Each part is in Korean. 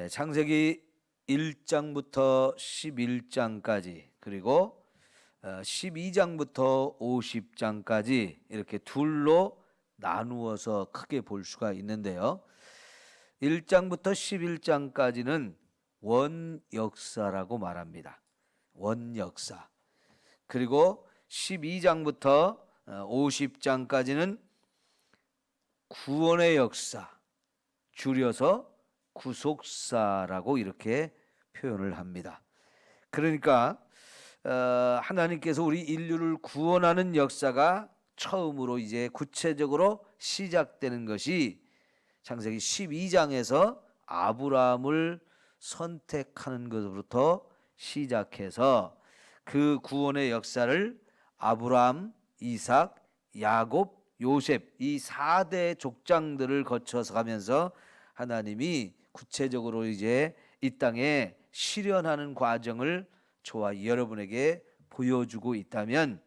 창세기 1장부터 11장까지 그리고 12장부터 50장까지 이렇게 둘로 나누어서 크게 볼 수가 있는데요. 1장부터 11장까지는 원역사라고 말합니다. 원역사. 그리고 12장부터 50장까지는 구원의 역사, 줄여서 구속사라고 이렇게 표현을 합니다. 그러니까 하나님께서 우리 인류를 구원하는 역사가 처음으로 이제 구체적으로 시작되는 것이 창세기 12장에서 아브라함을 선택하는 것부터 시작해서 그 구원의 역사를 아브라함, 이삭, 야곱, 요셉 이 4대 족장들을 거쳐서 가면서 하나님이 구체적으로 이제 이 땅에 실현하는 과정을 저와 여러분에게 보여주고 있다면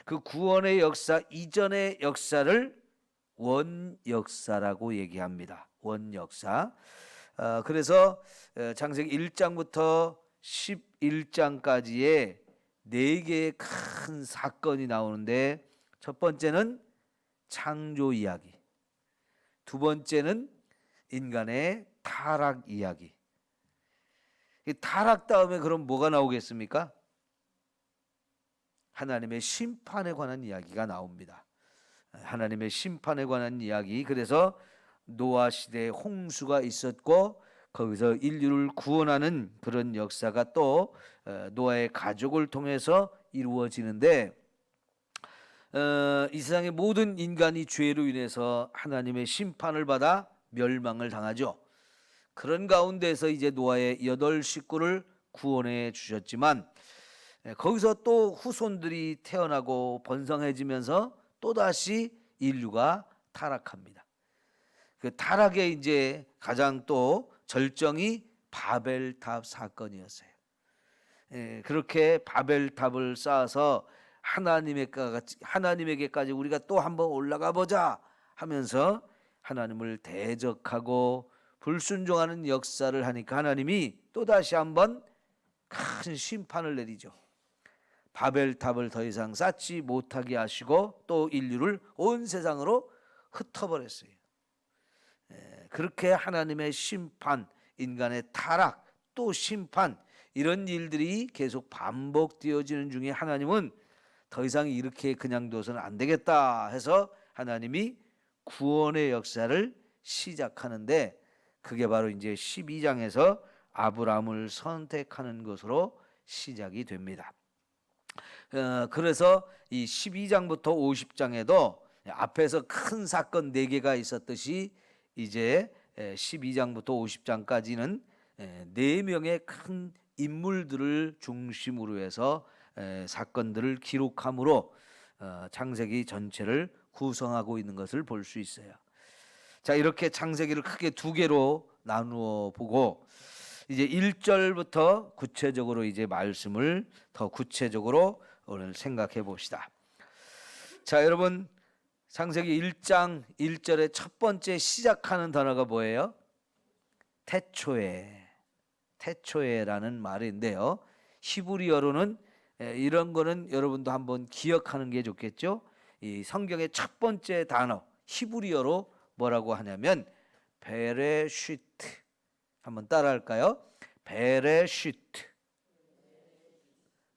그 구원의 역사 이전의 역사를 원역사라고 얘기합니다. 원역사. 그래서 창세기 1장부터 11장까지의 4개의 큰 사건이 나오는데 첫 번째는 창조 이야기, 두 번째는 인간의 타락 이야기. 이 타락 다음에 그럼 뭐가 나오겠습니까? 하나님의 심판에 관한 이야기가 나옵니다. 하나님의 심판에 관한 이야기. 그래서 노아 시대에 홍수가 있었고 거기서 인류를 구원하는 그런 역사가 또 노아의 가족을 통해서 이루어지는데 이 세상의 모든 인간이 죄로 인해서 하나님의 심판을 받아 멸망을 당하죠. 그런 가운데서 이제 노아의 8 식구를 구원해 주셨지만 거기서 또 후손들이 태어나고 번성해지면서 또다시 인류가 타락합니다. 그 타락의 이제 가장 또 절정이 바벨탑 사건이었어요. 그렇게 바벨탑을 쌓아서 하나님에게까지 우리가 또 한번 올라가 보자 하면서 하나님을 대적하고 불순종하는 역사를 하니까 하나님이 또다시 한번 큰 심판을 내리죠. 바벨탑을 더 이상 쌓지 못하게 하시고 또 인류를 온 세상으로 흩어버렸어요. 그렇게 하나님의 심판, 인간의 타락, 또 심판 이런 일들이 계속 반복되어지는 중에 하나님은 더 이상 이렇게 그냥 둬서는 안 되겠다 해서 하나님이 구원의 역사를 시작하는데 그게 바로 이제 12장에서 아브라함을 선택하는 것으로 시작이 됩니다. 그래서 이 12장부터 50장에도 앞에서 큰 사건 4개가 있었듯이 이제 12장부터 50장까지는 4명의 큰 인물들을 중심으로 해서 사건들을 기록함으로 창세기 전체를 구성하고 있는 것을 볼 수 있어요. 자, 이렇게 창세기를 크게 2개로 나누어 보고 이제 1절부터 구체적으로 이제 말씀을 더 구체적으로 오늘 생각해 봅시다. 자, 여러분 창세기 1장 1절의 첫 번째 시작하는 단어가 뭐예요? 태초에. 태초에라는 말인데요. 히브리어로는 이런 거는 여러분도 한번 기억하는 게 좋겠죠. 이 성경의 첫 번째 단어 히브리어로 뭐라고 하냐면 베레시트. 한번 따라할까요? 베레시트.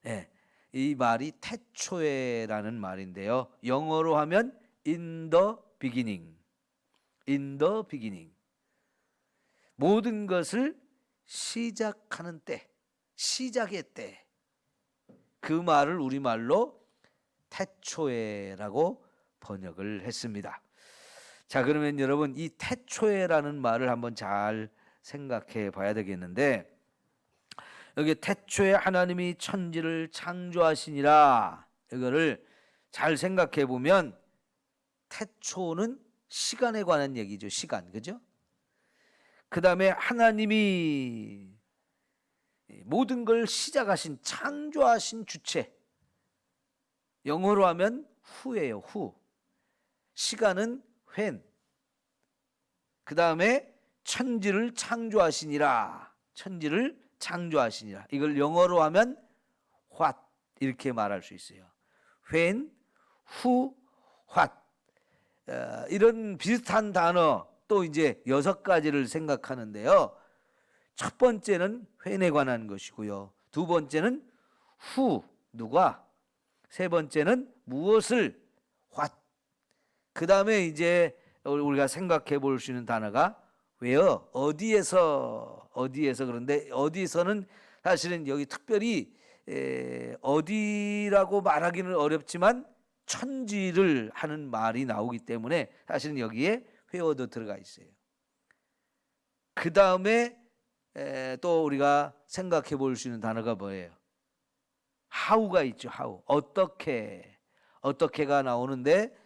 네, 이 말이 태초에라는 말인데요. 영어로 하면 in the beginning. in the beginning. 모든 것을 시작하는 때, 시작의 때. 그 말을 우리말로 태초에라고 번역을 했습니다. 자, 그러면 여러분 이 태초에라는 말을 한번 잘 생각해 봐야 되겠는데 여기 태초에 하나님이 천지를 창조하시니라 이거를 잘 생각해 보면 태초는 시간에 관한 얘기죠. 시간, 그죠? 그 다음에 하나님이 모든 걸 시작하신 창조하신 주체 영어로 하면 후예요. 후. 시간은 when. 그 다음에 천지를 창조하시니라. 천지를 창조하시니라. 이걸 영어로 하면 what 이렇게 말할 수 있어요. when, who, what. 이런 비슷한 단어 또 이제 6가지를 생각하는데요. 첫 번째는 when에 관한 것이고요. 두 번째는 who, 누가. 세 번째는 무엇을, what. 그 다음에 이제 우리가 생각해 볼 수 있는 단어가 where, 어디에서. 그런데 어디서는 사실은 여기 특별히 어디라고 말하기는 어렵지만 천지를 하는 말이 나오기 때문에 사실은 여기에 where도 들어가 있어요. 그 다음에 또 우리가 생각해 볼 수 있는 단어가 뭐예요? how가 있죠. how. 어떻게가 나오는데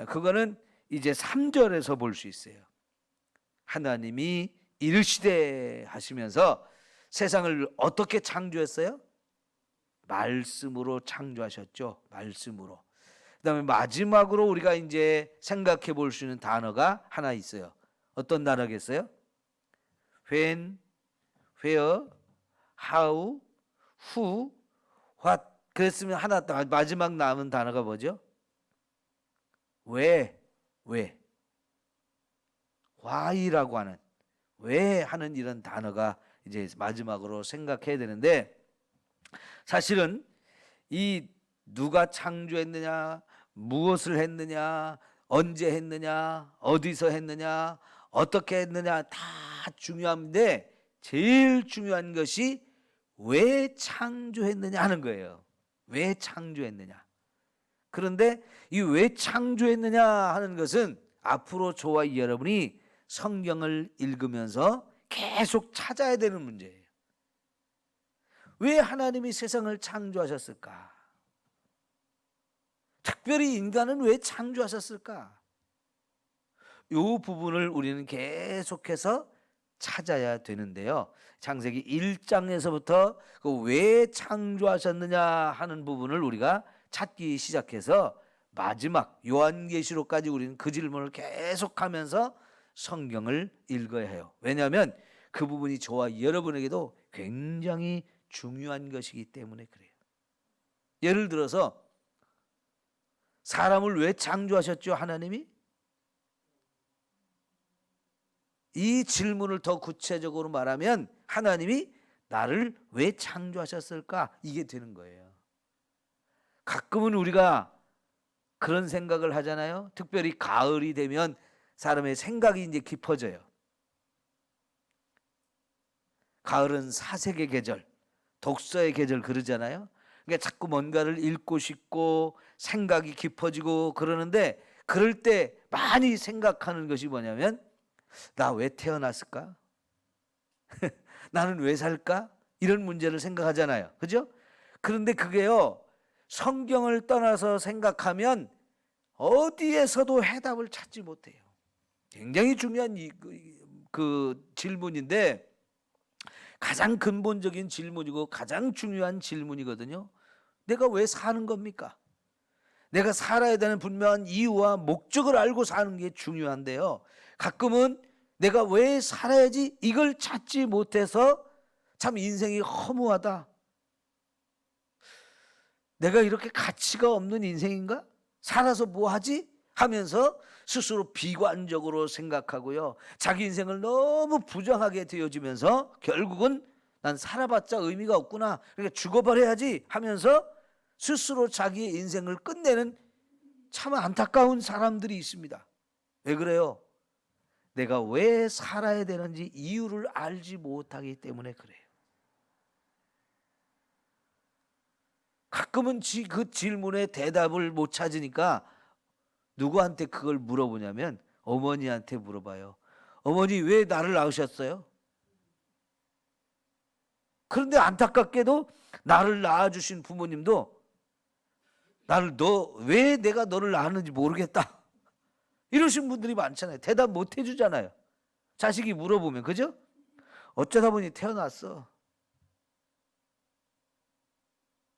그거는 이제 3절에서 볼 수 있어요. 하나님이 이르시되 하시면서 세상을 어떻게 창조했어요? 말씀으로 창조하셨죠. 말씀으로. 그다음에 마지막으로 우리가 이제 생각해 볼 수 있는 단어가 하나 있어요. 어떤 단어겠어요? when, where, how, who, what. 그랬으면 하나 마지막 남은 단어가 뭐죠? 왜. why라고 하는, 왜 하는 이런 단어가 이제 마지막으로 생각해야 되는데, 사실은 이 누가 창조했느냐, 무엇을 했느냐, 언제 했느냐, 어디서 했느냐, 어떻게 했느냐 다 중요한데 제일 중요한 것이 왜 창조했느냐 하는 거예요. 왜 창조했느냐. 그런데 이 왜 창조했느냐 하는 것은 앞으로 저와 여러분이 성경을 읽으면서 계속 찾아야 되는 문제예요. 왜 하나님이 세상을 창조하셨을까? 특별히 인간은 왜 창조하셨을까? 이 부분을 우리는 계속해서 찾아야 되는데요. 창세기 1장에서부터 그 왜 창조하셨느냐 하는 부분을 우리가 찾기 시작해서 마지막 요한계시록까지 우리는 그 질문을 계속하면서 성경을 읽어야 해요. 왜냐하면 그 부분이 저와 여러분에게도 굉장히 중요한 것이기 때문에 그래요. 예를 들어서 사람을 왜 창조하셨죠, 하나님이? 이 질문을 더 구체적으로 말하면 하나님이 나를 왜 창조하셨을까? 이게 되는 거예요. 가끔은 우리가 그런 생각을 하잖아요. 특별히 가을이 되면 사람의 생각이 이제 깊어져요. 가을은 사색의 계절, 독서의 계절 그러잖아요. 그러니까 자꾸 뭔가를 읽고 싶고 생각이 깊어지고 그러는데, 그럴 때 많이 생각하는 것이 뭐냐면 나 왜 태어났을까? 나는 왜 살까? 이런 문제를 생각하잖아요. 그죠? 그런데 그게요, 성경을 떠나서 생각하면 어디에서도 해답을 찾지 못해요. 굉장히 중요한 그 질문인데 가장 근본적인 질문이고 가장 중요한 질문이거든요. 내가 왜 사는 겁니까? 내가 살아야 되는 분명한 이유와 목적을 알고 사는 게 중요한데요. 가끔은 내가 왜 살아야지 이걸 찾지 못해서 참 인생이 허무하다. 내가 이렇게 가치가 없는 인생인가? 살아서 뭐 하지? 하면서 스스로 비관적으로 생각하고요. 자기 인생을 너무 부정하게 되어지면서 결국은 난 살아봤자 의미가 없구나, 그러니까 죽어버려야지 하면서 스스로 자기의 인생을 끝내는 참 안타까운 사람들이 있습니다. 왜 그래요? 내가 왜 살아야 되는지 이유를 알지 못하기 때문에 그래요. 가끔은 그 질문에 대답을 못 찾으니까 누구한테 그걸 물어보냐면 어머니한테 물어봐요. 어머니 왜 나를 낳으셨어요? 그런데 안타깝게도 나를 낳아주신 부모님도 왜 내가 너를 낳았는지 모르겠다 이러신 분들이 많잖아요. 대답 못 해주잖아요. 자식이 물어보면. 그죠? 어쩌다 보니 태어났어.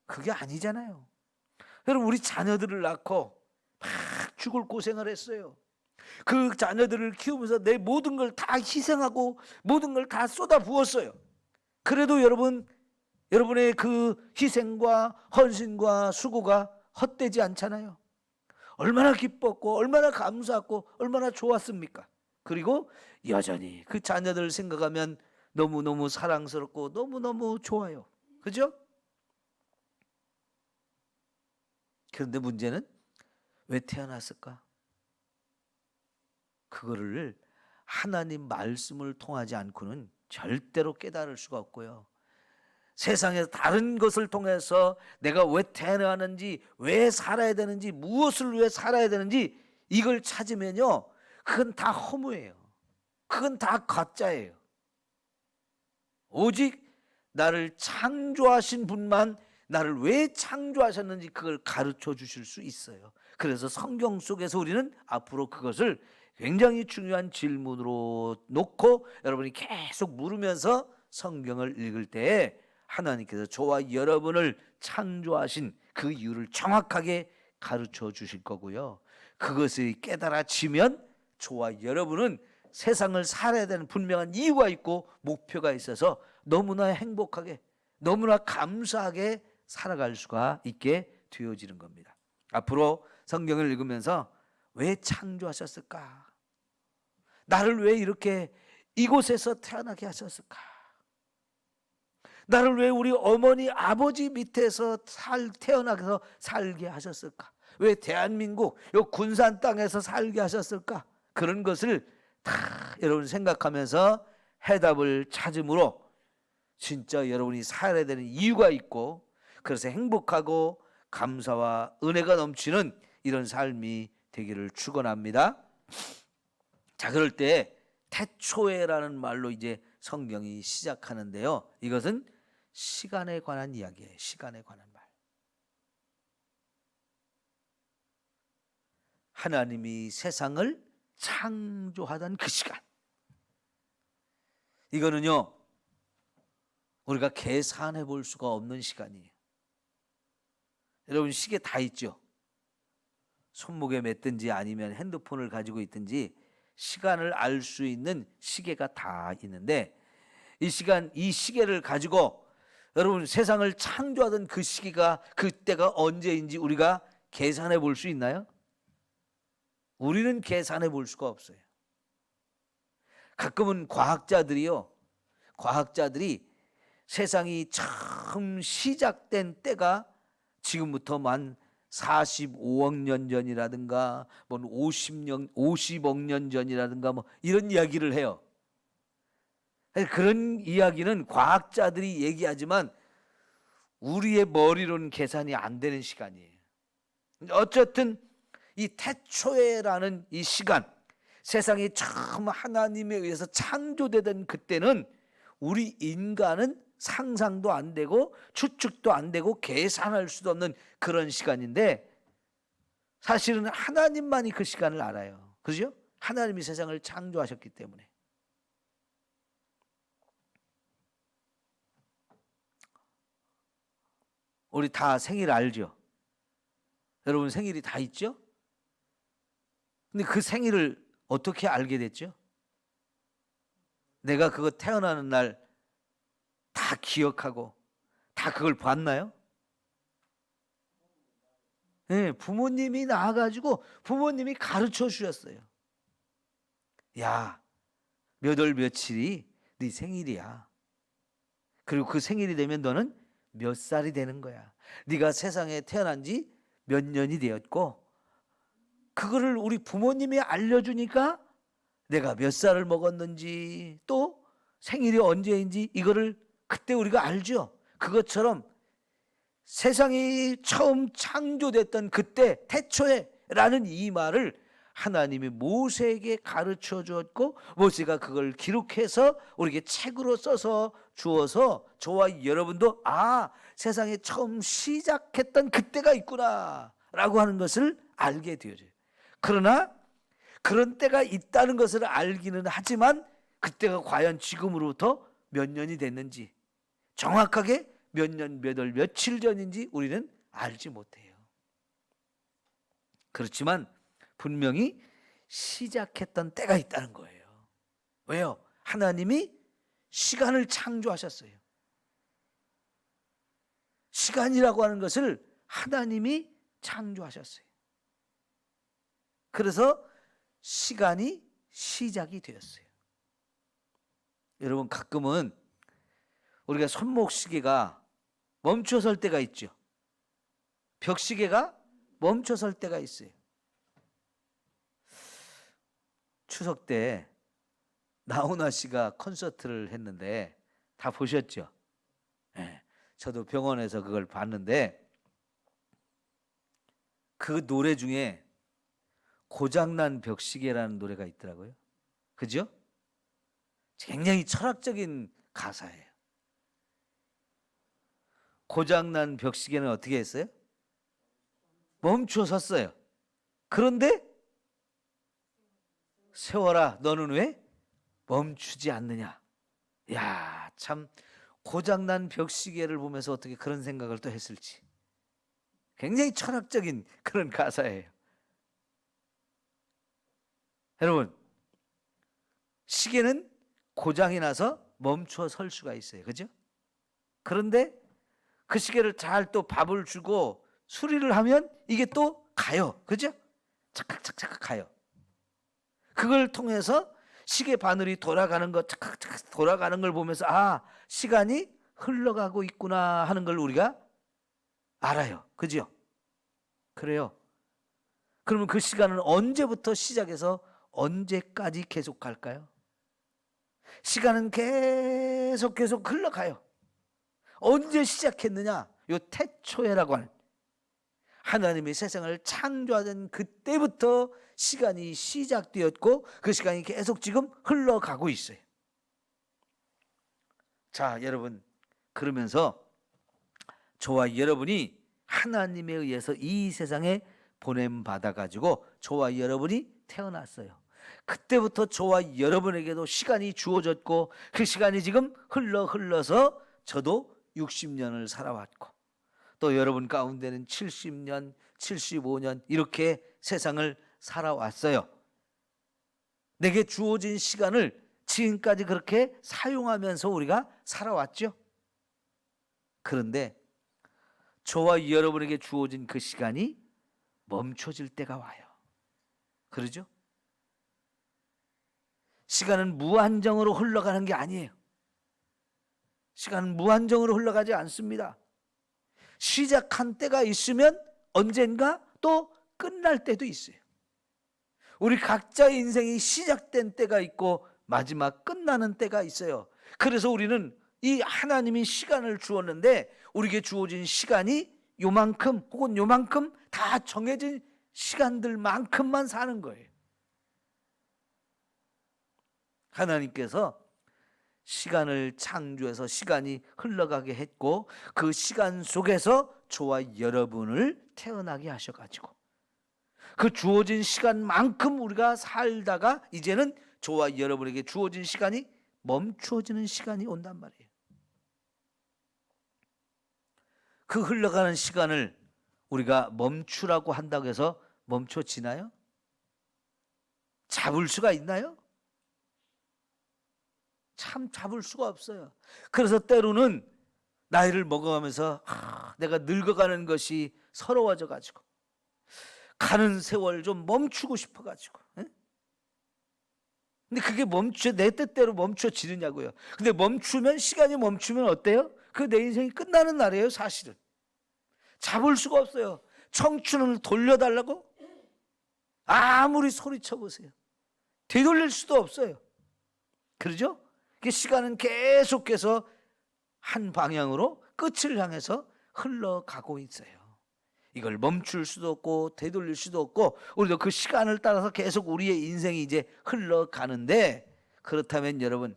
그게 아니잖아요. 여러분, 우리 자녀들을 낳고 막 죽을 고생을 했어요. 그 자녀들을 키우면서 내 모든 걸 다 희생하고 모든 걸 다 쏟아 부었어요. 그래도 여러분의 그 희생과 헌신과 수고가 헛되지 않잖아요. 얼마나 기뻤고 얼마나 감사했고 얼마나 좋았습니까? 그리고 여전히 그 자녀들을 생각하면 너무너무 사랑스럽고 너무너무 좋아요. 그죠? 그런데 문제는 왜 태어났을까? 그거를 하나님 말씀을 통하지 않고는 절대로 깨달을 수가 없고요. 세상에서 다른 것을 통해서 내가 왜 태어나는지, 왜 살아야 되는지, 무엇을 위해 살아야 되는지 이걸 찾으면요, 그건 다 허무예요. 그건 다 가짜예요. 오직 나를 창조하신 분만 나를 왜 창조하셨는지 그걸 가르쳐 주실 수 있어요. 그래서 성경 속에서 우리는 앞으로 그것을 굉장히 중요한 질문으로 놓고 여러분이 계속 물으면서 성경을 읽을 때에 하나님께서 저와 여러분을 창조하신 그 이유를 정확하게 가르쳐 주실 거고요. 그것을 깨달아지면 저와 여러분은 세상을 살아야 되는 분명한 이유가 있고 목표가 있어서 너무나 행복하게, 너무나 감사하게 살아갈 수가 있게 되어지는 겁니다. 앞으로 성경을 읽으면서 왜 창조하셨을까? 나를 왜 이렇게 이곳에서 태어나게 하셨을까? 나를 왜 우리 어머니 아버지 밑에서 태어나서 살게 하셨을까? 왜 대한민국 요 군산 땅에서 살게 하셨을까? 그런 것을 다 여러분 생각하면서 해답을 찾음으로 진짜 여러분이 살아야 되는 이유가 있고, 그래서 행복하고 감사와 은혜가 넘치는 이런 삶이 되기를 축원합니다. 자, 그럴 때 태초에라는 말로 이제 성경이 시작하는데요. 이것은 시간에 관한 이야기예요. 시간에 관한 말. 하나님이 세상을 창조하던 그 시간. 이거는요, 우리가 계산해 볼 수가 없는 시간이에요. 여러분 시계 다 있죠? 손목에 맸든지 아니면 핸드폰을 가지고 있든지 시간을 알 수 있는 시계가 다 있는데, 이 시계를 가지고 여러분 세상을 창조하던 그 시기가 그때가 언제인지 우리가 계산해 볼 수 있나요? 우리는 계산해 볼 수가 없어요. 가끔은 과학자들이 세상이 처음 시작된 때가 지금부터 만 45억 년 전이라든가 뭐 50억 년 전이라든가 뭐 이런 이야기를 해요. 그런 이야기는 과학자들이 얘기하지만 우리의 머리로는 계산이 안 되는 시간이에요. 어쨌든 이 태초에라는 이 시간, 세상이 처음 하나님에 의해서 창조되던 그때는 우리 인간은 상상도 안 되고 추측도 안 되고 계산할 수도 없는 그런 시간인데, 사실은 하나님만이 그 시간을 알아요. 그죠? 하나님이 세상을 창조하셨기 때문에. 우리 다 생일 알죠? 여러분 생일이 다 있죠? 근데 그 생일을 어떻게 알게 됐죠? 내가 그거 태어나는 날 다 기억하고 다 그걸 봤나요? 네, 부모님이 나와가지고 부모님이 가르쳐 주셨어요. 야, 몇 월 며칠이 네 생일이야. 그리고 그 생일이 되면 너는 몇 살이 되는 거야. 네가 세상에 태어난 지 몇 년이 되었고, 그거를 우리 부모님이 알려주니까 내가 몇 살을 먹었는지 또 생일이 언제인지 이거를 그때 우리가 알죠. 그것처럼 세상이 처음 창조됐던 그때 태초에라는 이 말을 하나님이 모세에게 가르쳐 주었고, 모세가 그걸 기록해서 우리에게 책으로 써서 주어서 저와 여러분도 세상에 처음 시작했던 그때가 있구나 라고 하는 것을 알게 되어져요. 그러나 그런 때가 있다는 것을 알기는 하지만 그때가 과연 지금으로부터 몇 년이 됐는지, 정확하게 몇 년, 몇 월, 며칠 전인지 우리는 알지 못해요. 그렇지만 분명히 시작했던 때가 있다는 거예요. 왜요? 하나님이 시간을 창조하셨어요. 시간이라고 하는 것을 하나님이 창조하셨어요. 그래서 시간이 시작이 되었어요. 여러분, 가끔은 우리가 손목시계가 멈춰설 때가 있죠. 벽시계가 멈춰설 때가 있어요. 추석 때 나훈아 씨가 콘서트를 했는데 다 보셨죠? 네, 저도 병원에서 그걸 봤는데 그 노래 중에 고장난 벽시계라는 노래가 있더라고요. 그죠? 굉장히 철학적인 가사예요. 고장난 벽시계는 어떻게 했어요? 멈춰 섰어요. 그런데 세월아, 너는 왜 멈추지 않느냐? 야, 참 고장난 벽시계를 보면서 어떻게 그런 생각을 또 했을지. 굉장히 철학적인 그런 가사예요. 여러분, 시계는 고장이 나서 멈춰 설 수가 있어요. 그죠? 그런데 그 시계를 잘 또 밥을 주고 수리를 하면 이게 또 가요. 그죠? 착각착각 가요. 그걸 통해서 시계 바늘이 돌아가는 것, 착각착각 돌아가는 걸 보면서 아, 시간이 흘러가고 있구나 하는 걸 우리가 알아요. 그죠? 그래요. 그러면 그 시간은 언제부터 시작해서 언제까지 계속 갈까요? 시간은 계속 흘러가요. 언제 시작했느냐? 요 태초에라고 하는 하나님의 세상을 창조하던 그때부터 시간이 시작되었고 그 시간이 계속 지금 흘러가고 있어요. 자, 여러분, 그러면서 저와 여러분이 하나님에 의해서 이 세상에 보냄받아 가지고 저와 여러분이 태어났어요. 그때부터 저와 여러분에게도 시간이 주어졌고 그 시간이 지금 흘러서 저도 60년을 살아왔고 또 여러분 가운데는 70년, 75년 이렇게 세상을 살아왔어요. 내게 주어진 시간을 지금까지 그렇게 사용하면서 우리가 살아왔죠. 그런데 저와 여러분에게 주어진 그 시간이 멈춰질 때가 와요. 그러죠? 시간은 무한정으로 흘러가는 게 아니에요. 시간은 무한정으로 흘러가지 않습니다. 시작한 때가 있으면 언젠가 또 끝날 때도 있어요. 우리 각자의 인생이 시작된 때가 있고 마지막 끝나는 때가 있어요. 그래서 우리는 이 하나님이 시간을 주었는데 우리에게 주어진 시간이 요만큼 혹은 요만큼 다 정해진 시간들만큼만 사는 거예요. 하나님께서 시간을 창조해서 시간이 흘러가게 했고 그 시간 속에서 저와 여러분을 태어나게 하셔가지고 그 주어진 시간만큼 우리가 살다가 이제는 저와 여러분에게 주어진 시간이 멈추어지는 시간이 온단 말이에요. 그 흘러가는 시간을 우리가 멈추라고 한다고 해서 멈춰지나요? 잡을 수가 있나요? 참 잡을 수가 없어요. 그래서 때로는 나이를 먹어가면서 내가 늙어가는 것이 서러워져 가지고 가는 세월 좀 멈추고 싶어 가지고. 근데 그게 내 뜻대로 멈춰지느냐고요. 근데 시간이 멈추면 어때요? 그 내 인생이 끝나는 날이에요, 사실은. 잡을 수가 없어요. 청춘을 돌려달라고? 아무리 소리쳐 보세요. 되돌릴 수도 없어요. 그러죠? 시간은 계속해서 한 방향으로 끝을 향해서 흘러가고 있어요. 이걸 멈출 수도 없고 되돌릴 수도 없고 우리도 그 시간을 따라서 계속 우리의 인생이 이제 흘러가는데 그렇다면 여러분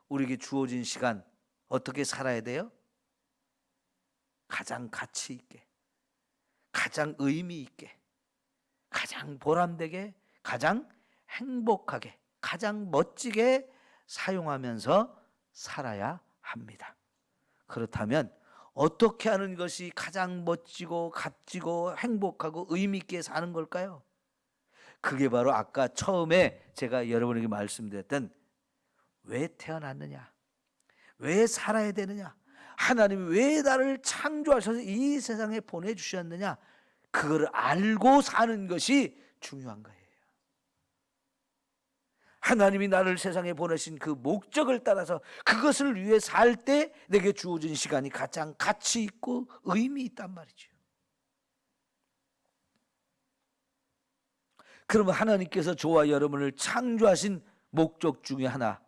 우리에게 주어진 시간 어떻게 살아야 돼요? 가장 가치 있게, 가장 의미 있게, 가장 보람되게, 가장 행복하게, 가장 멋지게 사용하면서 살아야 합니다. 그렇다면 어떻게 하는 것이 가장 멋지고 값지고 행복하고 의미 있게 사는 걸까요? 그게 바로 아까 처음에 제가 여러분에게 말씀드렸던 왜 태어났느냐, 왜 살아야 되느냐, 하나님이 왜 나를 창조하셔서 이 세상에 보내주셨느냐, 그걸 알고 사는 것이 중요한 거예요. 하나님이 나를 세상에 보내신 그 목적을 따라서 그것을 위해 살 때 내게 주어진 시간이 가장 가치 있고 의미 있단 말이죠. 그러면 하나님께서 저와 여러분을 창조하신 목적 중에 하나,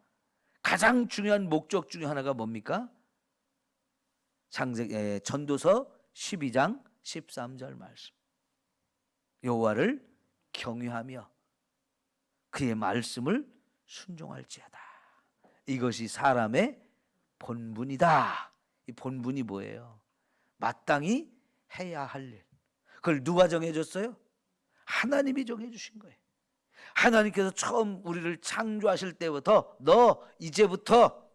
가장 중요한 목적 중에 하나가 뭡니까? 전도서 12장 13절 말씀. 여호와를 경외하며 그의 말씀을 순종할지어다. 이것이 사람의 본분이다. 이 본분이 뭐예요? 마땅히 해야 할 일. 그걸 누가 정해줬어요? 하나님이 정해주신 거예요. 하나님께서 처음 우리를 창조하실 때부터 너 이제부터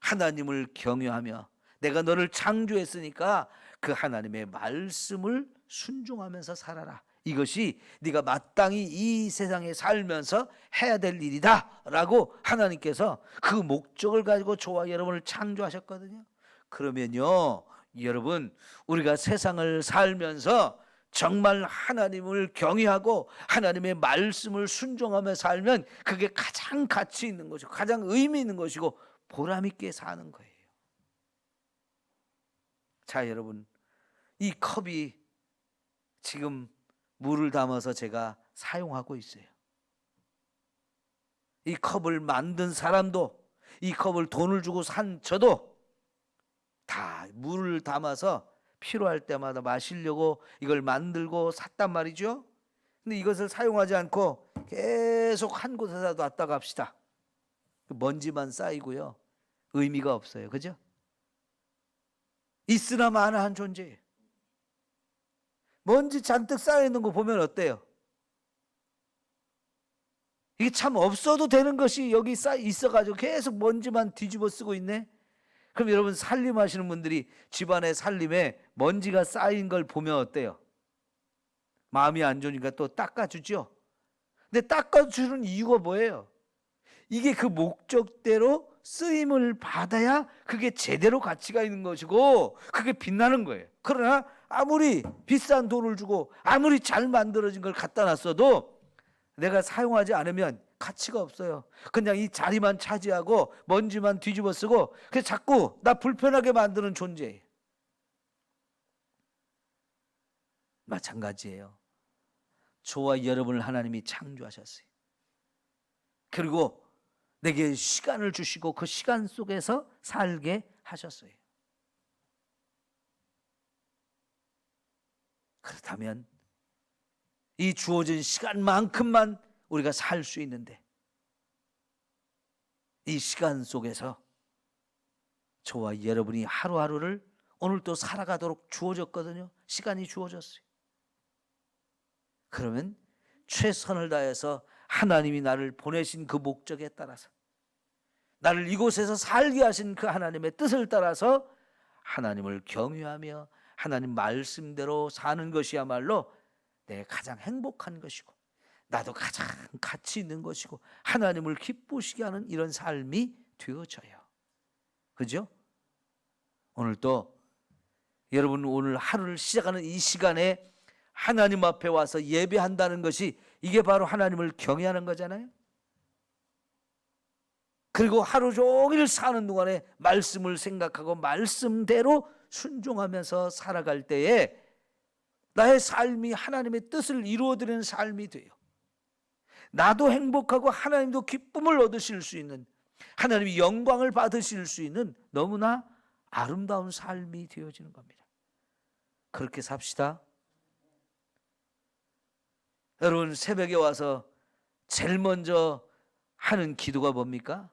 하나님을 경외하며 내가 너를 창조했으니까 그 하나님의 말씀을 순종하면서 살아라. 이것이 네가 마땅히 이 세상에 살면서 해야 될 일이다 라고 하나님께서 그 목적을 가지고 저와 여러분을 창조하셨거든요. 그러면요, 여러분, 우리가 세상을 살면서 정말 하나님을 경외하고 하나님의 말씀을 순종하며 살면 그게 가장 가치 있는 것이고 가장 의미 있는 것이고 보람 있게 사는 거예요. 자, 여러분, 이 컵이 지금 물을 담아서 제가 사용하고 있어요. 이 컵을 만든 사람도, 이 컵을 돈을 주고 산 저도 다 물을 담아서 필요할 때마다 마시려고 이걸 만들고 샀단 말이죠. 근데 이것을 사용하지 않고 계속 한 곳에서 놨다 갑시다. 먼지만 쌓이고요, 의미가 없어요. 그죠? 있으나 마나한 존재예요. 먼지 잔뜩 쌓여있는 거 보면 어때요? 이게 참 없어도 되는 것이 여기 있어가지고 계속 먼지만 뒤집어 쓰고 있네. 그럼 여러분, 살림하시는 분들이 집안의 살림에 먼지가 쌓인 걸 보면 어때요? 마음이 안 좋으니까 또 닦아주죠. 근데 닦아주는 이유가 뭐예요? 이게 그 목적대로 쓰임을 받아야 그게 제대로 가치가 있는 것이고 그게 빛나는 거예요. 그러나 아무리 비싼 돈을 주고 아무리 잘 만들어진 걸 갖다 놨어도 내가 사용하지 않으면 가치가 없어요. 그냥 이 자리만 차지하고 먼지만 뒤집어 쓰고 그래서 자꾸 나 불편하게 만드는 존재예요. 마찬가지예요. 저와 여러분을 하나님이 창조하셨어요. 그리고 내게 시간을 주시고 그 시간 속에서 살게 하셨어요. 그렇다면 이 주어진 시간만큼만 우리가 살 수 있는데 이 시간 속에서 저와 여러분이 하루하루를 오늘 또 살아가도록 주어졌거든요. 시간이 주어졌어요. 그러면 최선을 다해서 하나님이 나를 보내신 그 목적에 따라서 나를 이곳에서 살게 하신 그 하나님의 뜻을 따라서 하나님을 경외하며 하나님 말씀대로 사는 것이야말로 내 가장 행복한 것이고 나도 가장 가치 있는 것이고 하나님을 기쁘시게 하는 이런 삶이 되어져요. 그죠? 오늘 또 여러분 오늘 하루를 시작하는 이 시간에 하나님 앞에 와서 예배한다는 것이 이게 바로 하나님을 경외하는 거잖아요. 그리고 하루 종일 사는 동안에 말씀을 생각하고 말씀대로 순종하면서 살아갈 때에 나의 삶이 하나님의 뜻을 이루어드리는 삶이 돼요. 나도 행복하고 하나님도 기쁨을 얻으실 수 있는, 하나님이 영광을 받으실 수 있는 너무나 아름다운 삶이 되어지는 겁니다. 그렇게 삽시다. 여러분, 새벽에 와서 제일 먼저 하는 기도가 뭡니까?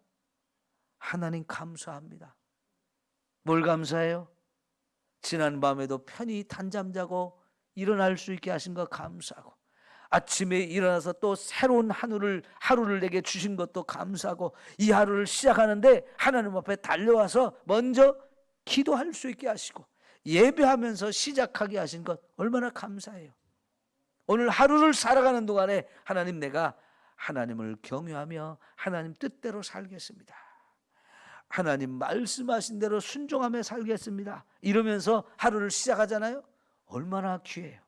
하나님 감사합니다. 뭘 감사해요? 지난 밤에도 편히 단잠 자고 일어날 수 있게 하신 거 감사하고, 아침에 일어나서 또 새로운 하루를 내게 주신 것도 감사하고, 이 하루를 시작하는데 하나님 앞에 달려와서 먼저 기도할 수 있게 하시고 예배하면서 시작하게 하신 것 얼마나 감사해요. 오늘 하루를 살아가는 동안에 하나님, 내가 하나님을 경외하며 하나님 뜻대로 살겠습니다. 하나님 말씀하신 대로 순종하며 살겠습니다. 이러면서 하루를 시작하잖아요. 얼마나 귀해요.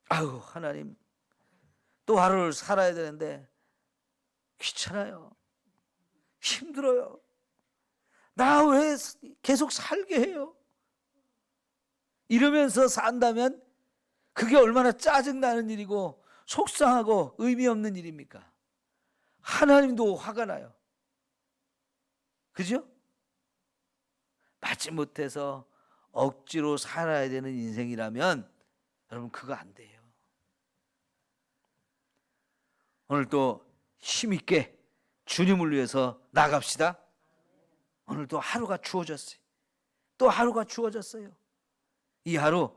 아유, 하나님, 또 하루를 살아야 되는데 귀찮아요. 힘들어요. 나 왜 계속 살게 해요? 이러면서 산다면 그게 얼마나 짜증나는 일이고 속상하고 의미 없는 일입니까? 하나님도 화가 나요. 그죠? 마지못해서 억지로 살아야 되는 인생이라면 여러분, 그거 안 돼요. 오늘 또 힘있게 주님을 위해서 나갑시다. 오늘 또 하루가 주어졌어요. 또 하루가 주어졌어요. 이 하루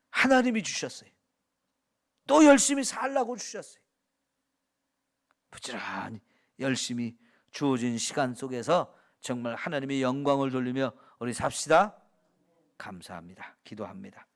하나님이 주셨어요. 또 열심히 살라고 주셨어요. 부지런히 열심히 주어진 시간 속에서 정말 하나님의 영광을 돌리며 우리 삽시다. 감사합니다. 기도합니다.